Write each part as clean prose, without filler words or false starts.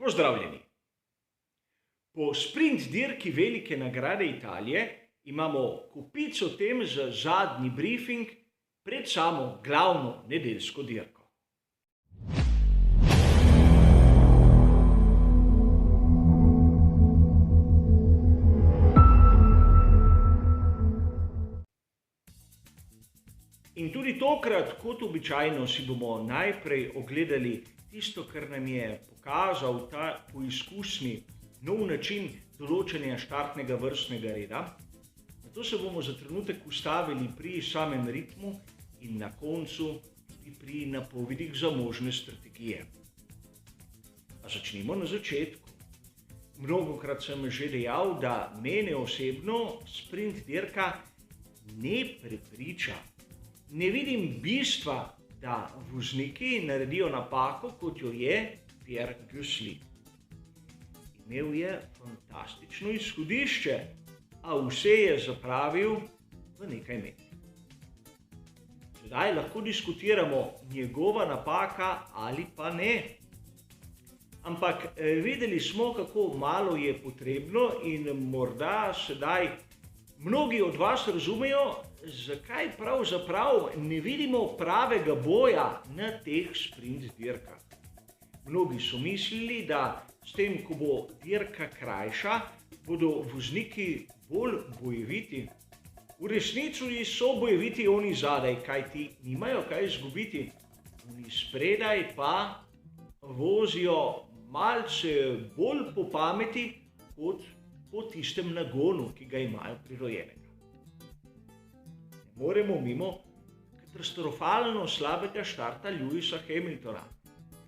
Pozdravljeni! Po sprint dirki Velike nagrade Italije imamo kupico tem za zadnji briefing pred samo glavno nedeljsko dirko. In tudi tokrat, kot običajno, si bomo najprej ogledali tisto, kar nam je pokazal ta poizkusni nov način določanja štartnega vrstnega reda. Nato se bomo za trenutek ustavili pri samem ritmu in na koncu tudi pri napovedih za možne strategije. A začnimo na začetku. Mnogokrat sem že dejal, da mene osebno sprint dirka ne prepriča. Ne vidim bistva, da vozniki naredijo napako, kot jo je Pierre Gasly. Imel je fantastično izhodišče, a vse je zapravil v nekaj metrih. Sedaj lahko diskutiramo, njegova napaka ali pa ne. Ampak videli smo, kako malo je potrebno in morda sedaj mnogi od vas razumejo, zakaj pravzaprav ne vidimo pravega boja na teh sprint dirkah. Mnogi so mislili, da s tem, ko bo dirka krajša, bodo vozniki bolj bojeviti. V resnici so bojeviti oni zadaj, kajti nimajo kaj izgubiti. Oni spredaj pa vozijo malce bolj po pameti, kot po tistem nagonu, ki ga imajo prirojenega. Ne moremo mimo katastrofalno slabega štarta Lewisa Hamiltona,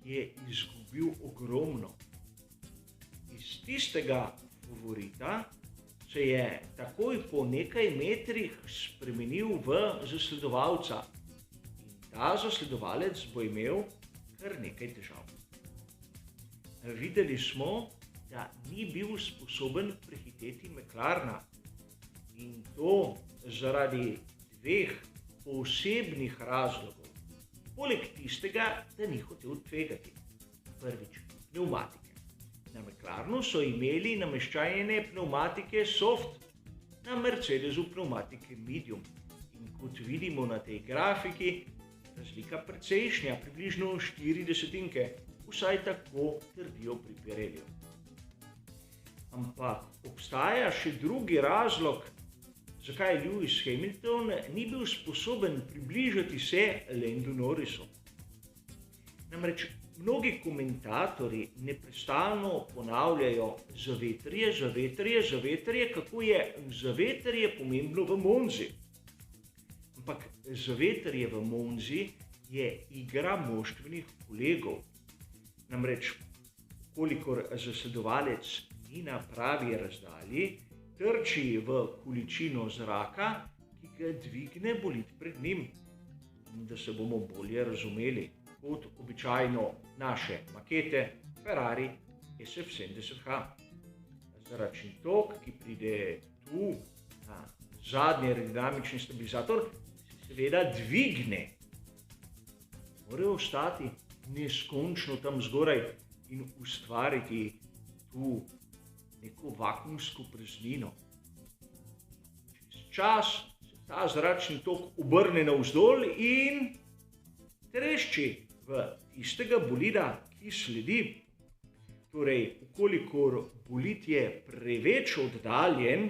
ki je izgubil ogromno. Iz tistega favorita se je takoj po nekaj metrih spremenil v zasledovalca in ta zasledovalec bo imel kar nekaj težav. Videli smo, da ni bil sposoben prehiteti McLarena in to zaradi dveh posebnih razlogov. Poleg tistega, da ni hotel tvegati. Prvič, pnevmatike. Na McLarenu so imeli nameščene pnevmatike soft, na Mercedesu pnevmatike medium. In kot vidimo na tej grafiki, razlika precejšnja, približno 4 desetinke, vsaj tako trdijo pri Pirelliju. Ampak obstaja še drugi razlog, zakaj Lewis Hamilton ni bil sposoben približati se Landu Norrisu. Namreč mnogi komentatorji neprestano ponavljajo zavetrje, kako je zavetrje pomembno v Monzi. Ampak zavetrje v Monzi je igra moštvenih kolegov. Namreč, kolikor zasledovalec ni na pravi razdalji, trči v količino zraka, ki ga dvigne bolid pred njim. In da se bomo bolje razumeli, kot običajno naše makete Ferrari SF70H. Zračni tok, ki pride tu na zadnji aerodinamični stabilizator, se seveda dvigne. Mora ostati neskončno tam zgoraj in ustvariti tu neko vakuumsko praznino. Čez čas se ta zračni tok obrne navzdol in trešči v tistega bolida, ki sledi. Torej, ukolikor bolid je preveč oddaljen,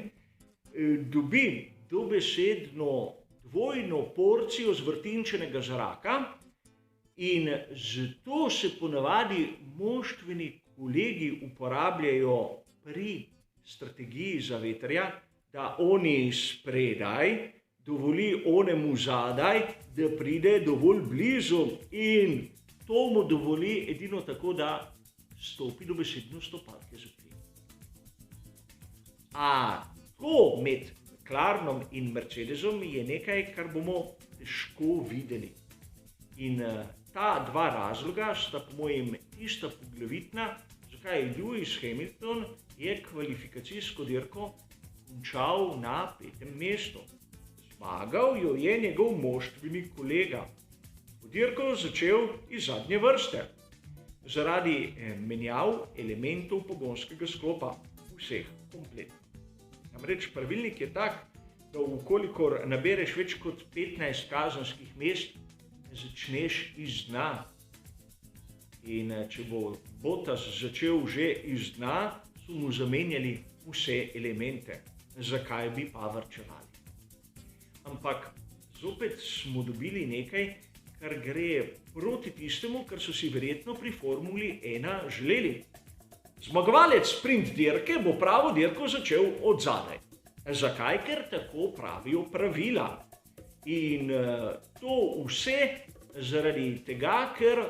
dobi dobesedno dvojno porcijo zvrtinčenega zraka in zato se ponavadi moštveni kolegi uporabljajo pri strategiji zavetrja, da oni spredaj dovoli onemu zadaj, da pride dovolj blizu in to mu dovoli edino tako, da stopi dobesedno stopalke za plin. A to med McLarenom in Mercedesom je nekaj, kar bomo težko videli. In ta dva razloga sta po mojem tista poglavitna, zakaj Lewis Hamilton je kvalifikacijsko dirko končal na 5. mestu. Zmagal jo je njegov moštveni kolega. Dirko začel iz zadnje vrste. zaradi menjav elementov pogonskega sklopa vseh kompletno. Namreč pravilnik je tak, da ukolikor nabereš več kot 15 kazenskih mest, začneš iz dna. In če bo Bottas začel že iz dna, so mu zamenjali vse elemente. Zakaj bi pa varčevali? Ampak zopet smo dobili nekaj, kar gre proti tistemu, kar so si verjetno pri Formuli 1 želeli. Zmagovalec sprint dirke bo pravo dirko začel od zadaj. Zakaj? Ker tako pravijo pravila. In to vse zaradi tega, ker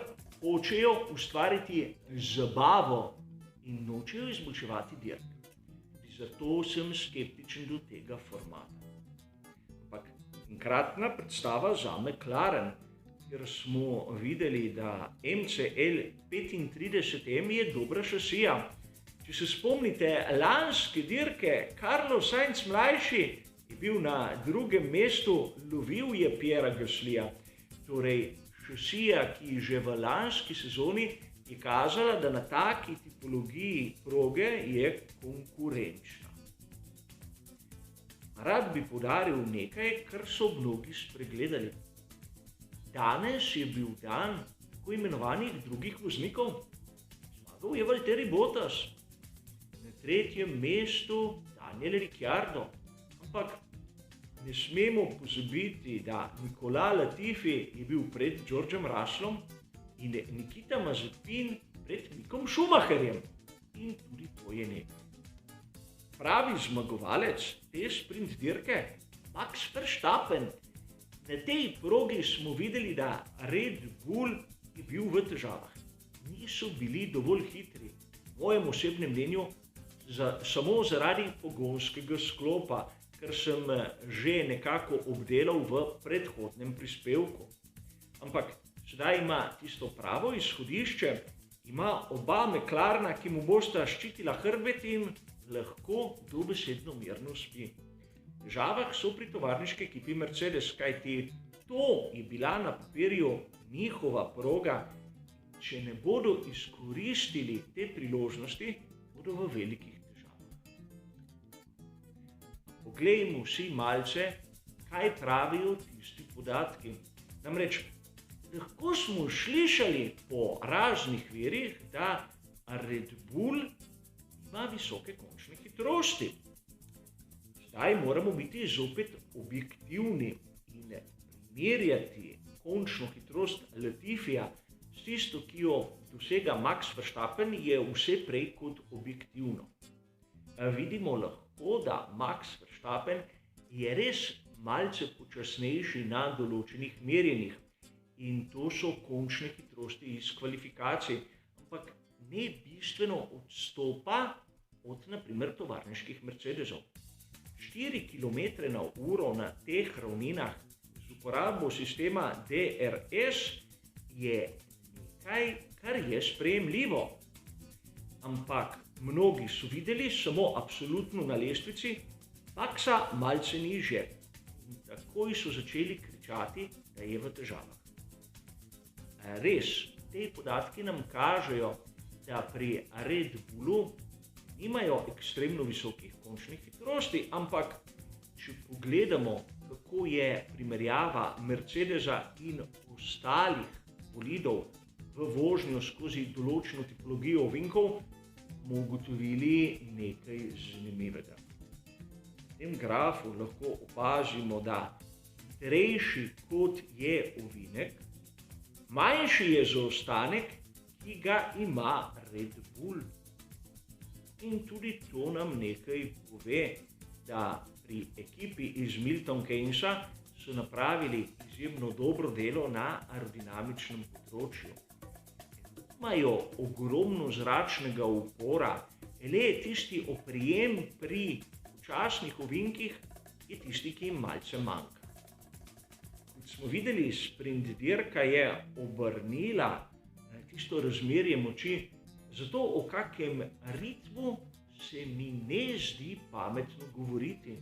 hočejo ustvariti zabavo in nočejo izboljševati dirke. Zato sem skeptičen do tega formata. Ampak enkratna predstava za McLaren, ker smo videli, da MCL 35M je dobra šasija. Če se spomnite lanske dirke, Carlos Sainz mlajši je bil na drugem mestu, lovil je Pierrea Gaslija. Torej, šasija, ki že v lanski sezoni je kazala, da na taki tipologiji proge je konkurenčna. Rad bi poudaril nekaj, kar so mnogi spregledali. Danes je bil dan tako imenovanih drugih voznikov. Zmagal je Valtteri Bottas, na tretjem mestu Daniel Ricciardo. Ampak ne smemo pozabiti, da Nicolas Latifi je bil pred Georgeom Russellom in Nikita Mazepin pred Mickom Schumacherjem. In tudi to je nekaj. Pravi zmagovalec te sprint dirke, Max Verstappen. Na tej progi smo videli, da Red Bull je bil v težavah. Niso bili dovolj hitri, v mojem osebnem mnenju, samo zaradi pogonskega sklopa, kar sem že nekako obdelal v predhodnem prispevku. Ampak sedaj ima tisto pravo izhodišče, ima oba McLarena, ki mu bosta ščitila hrbet in lahko dobesedno mirno spi. V težavah so pri tovarniški ekipi Mercedes, kajti to je bila na papirju njihova proga. Če ne bodo izkoristili te priložnosti, bodo v velikih težavah. Poglejmo vsi malce, kaj pravijo tisti podatki. Namreč, lahko smo slišali po raznih virih, da Red Bull ima visoke končne hitrosti. Zdaj moramo biti zopet objektivni in primerjati končno hitrost Latifija s tisto, ki jo dosega Max Verstappen, je vse prej kot objektivno. Vidimo lahko, da Max Verstappen je res malce počasnejši na določenih merjenjih in to so končne hitrosti iz kvalifikacij, ampak ne bistveno odstopa od naprimer tovarniških Mercedesov. 4 km/h na teh ravninah z uporabo sistema DRS je nekaj, kar je sprejemljivo. Ampak mnogi so videli samo absolutno na lestvici, Maxa malce nižje. In takoj so začeli kričati, da je v težavah. Res, te podatki nam kažejo, da pri Red Bullu nimajo ekstremno visokih končnih hitrosti, ampak če pogledamo, kako je primerjava Mercedesa in ostalih bolidov v vožnjo skozi določeno tipologijo ovinkov, bomo ugotovili nekaj zanimivega. V tem grafu lahko opazimo, da hitrejši kot je ovinek, manjši je zaostanek, ki ga ima Red Bull. In tudi to nam nekaj pove, da pri ekipi iz Milton Keynesa so napravili izjemno dobro delo na aerodinamičnem področju. Imajo ogromno zračnega upora, le tisti oprijem pri počasnih ovinkih je tisti, ki jim malce manjka. Kot smo videli, sprint dirka je obrnila tisto razmerje moči, zato o kakem ritmu se mi ne zdi pametno govoriti.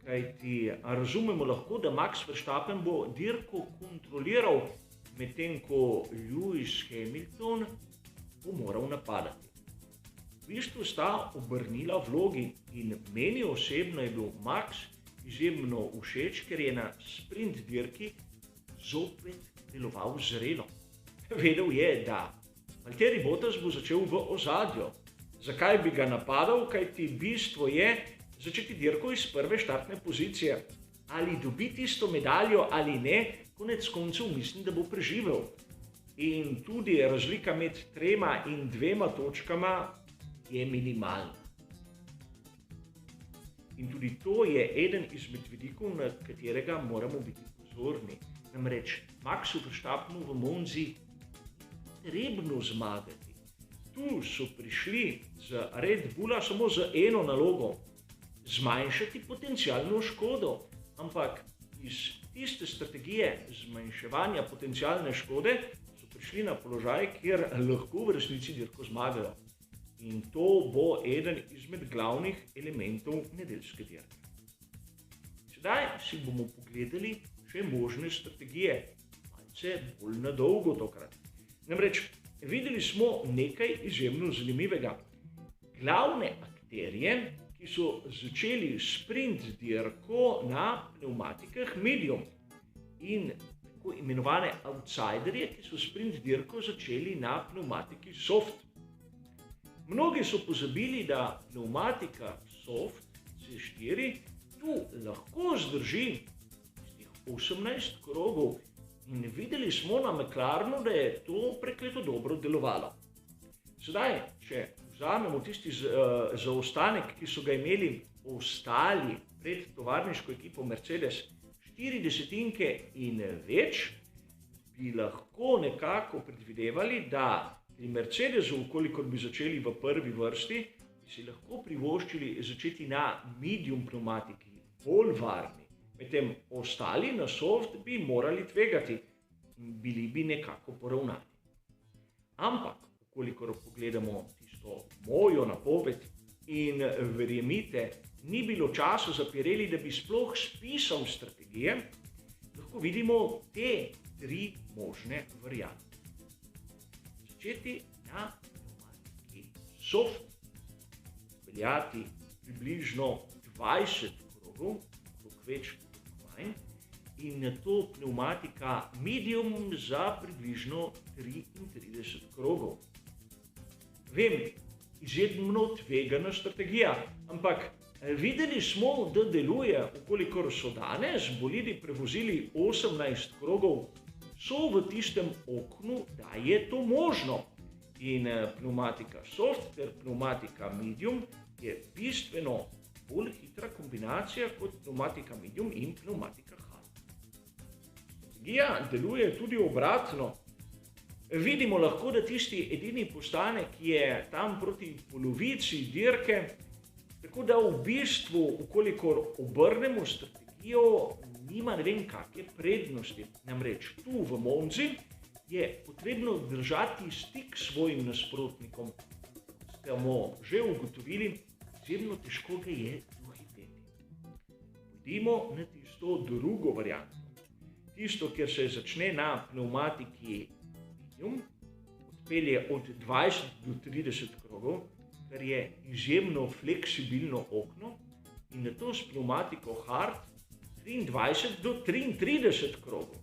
Kajti razumemo lahko, da Max Verstappen bo dirko kontroliral, medtem ko Lewis Hamilton bo moral napadati. V bistvu sta obrnila vlogi in meni osebno je bil Max izjemno všeč, ker je na sprint dirki zopet deloval zrelo. Vedel je, da Valtteri Bottas bo začel v ozadju. Zakaj bi ga napadal, kajti bistvo je začeti dirko iz prve štartne pozicije. Ali dobiti isto medaljo ali ne, konec koncev mislim, da bo preživel. In tudi razlika med 3 in 2 točkama je minimalna. In tudi to je eden izmed vidikov, na katerega moramo biti pozorni. Namreč Maxu Verstappenu v Monzi potrebno zmagati. Tu so prišli z Red Bulla samo z eno nalogo, zmanjšati potencialno škodo. Ampak iz tiste strategije zmanjševanja potencialne škode so prišli na položaj, kjer lahko v resnici dirko zmagajo. In to bo eden izmed glavnih elementov nedeljske dirke. Sedaj si bomo pogledali še možne strategije, malce bolj na dolgo tokrat. Namreč videli smo nekaj izjemno zanimivega. Glavne akterje, ki so začeli sprint dirko na pneumatikah medium in tako imenovane outsiderje, ki so sprint dirko začeli na pneumatiki soft. Mnogi so pozabili, da pneumatika soft C4 tu lahko zdrži 18 krogov in videli smo na McLarenu, da je to prekleto dobro delovalo. Sedaj, če vzamemo tisti zaostanek, ki so ga imeli ostali pred tovarniško ekipo Mercedes, 4 desetinke in več, bi lahko nekako predvidevali, da pri Mercedesu, kolikor bi začeli v prvi vrsti, bi si lahko privoščili začeti na medium pneumatiki, bolj varni. Medtem ostali na soft bi morali tvegati in bili bi nekako poravnani. Ampak, kolikor pogledamo tisto mojo napoved in verjemite, ni bilo časa za Pirelli, da bi sploh spisal strategije, lahko vidimo te 3 možne variante. Začeti na pneumatiki soft, peljati približno 20 krogov, krog več kot manj, in nato pneumatika medium za približno 33 krogov. Vem, izjemno tvegana strategija, ampak videli smo, da deluje, ukolikor so danes bolidi prevozili 18 krogov, so v tistem oknu, da je to možno. In pneumatika soft ter pneumatika medium je bistveno bolj hitra kombinacija kot pneumatika medium in pneumatika hard. Strategija deluje tudi obratno. Vidimo lahko, da tisti edini postanek je tam proti polovici dirke, tako da v bistvu, ukolikor obrnemo strategijo, nima ne vem kakšne prednosti. Namreč tu v Monzi je potrebno držati stik s svojim nasprotnikom. Smo že ugotovili, izjemno težko ga je dohiteti. Pojdimo na tisto drugo varianto. Tisto, kjer se začne na pneumatiki medium, odpelje od 20 do 30 krogov, kar je izjemno fleksibilno okno, in nato s pneumatiko hard 23 do 33 krogov.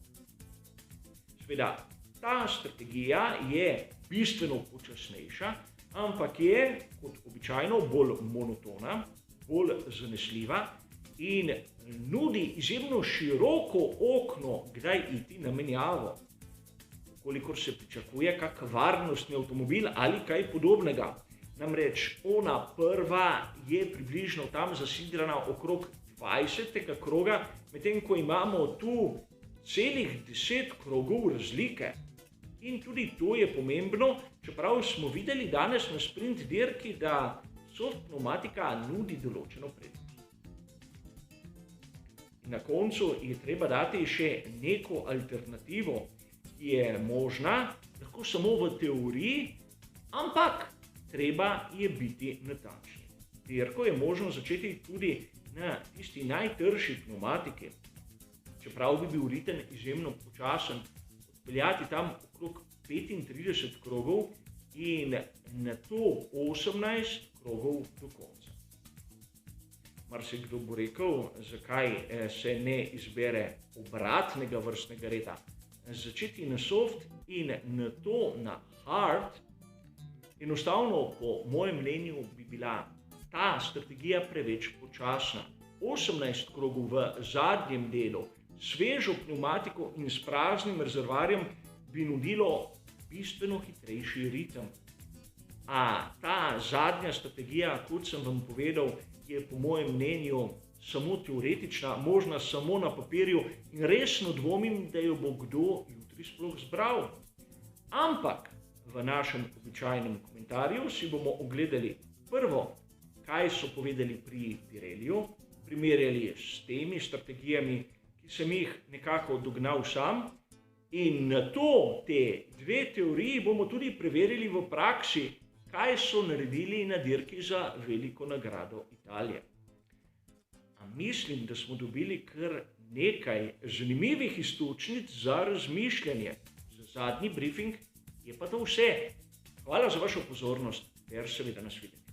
Seveda, ta strategija je bistveno počasnejša, ampak je, kot običajno, bolj monotona, bolj zanesljiva in nudi izjemno široko okno, kdaj iti na menjavo, kolikor se pričakuje kak varnostni avtomobil ali kaj podobnega. Namreč ona prva je približno tam zasidrana okrog 20. kroga, medtem ko imamo tu celih 10 krogov razlike. In tudi to je pomembno, čeprav smo videli danes na sprint dirki, da soft pneumatika nudi določeno prednost. In na koncu je treba dati še neko alternativo, ki je možna, lahko samo v teoriji, ampak treba je biti natančni. Dirko je možno začeti tudi na tisti najtrši pneumatiki. Čeprav bi bil ritem izjemno počasen, odpeljati tam okrog 35 krogov in na to 18 krogov do konca. Marsikdo bo rekel, zakaj se ne izbere obratnega vrstnega reda. Začeti na soft in na to na hard. Enostavno, po mojem mnenju, bi bila ta strategija preveč počasna. 18 krogov v zadnjem delu, svežo pnevmatiko in s praznim rezervoarjem bi nudilo bistveno hitrejši ritem. A ta zadnja strategija, kot sem vam povedal, je po mojem mnenju samo teoretična, možna samo na papirju in resno dvomim, da jo bo kdo jutri sploh zbral. Ampak v našem običajnem komentarju si bomo ogledali prvo, kaj so povedali pri Pirelliju, primerjali s temi strategijami, ki sem jih nekako dognal sam, in na to te dve teoriji bomo tudi preverili v praksi, kaj so naredili na dirki za veliko nagrado Italije. A mislim, da smo dobili kar nekaj zanimivih iztočnic za razmišljanje. Za zadnji briefing je pa to vse. Hvala za vašo pozornost ter seveda nasvidenje.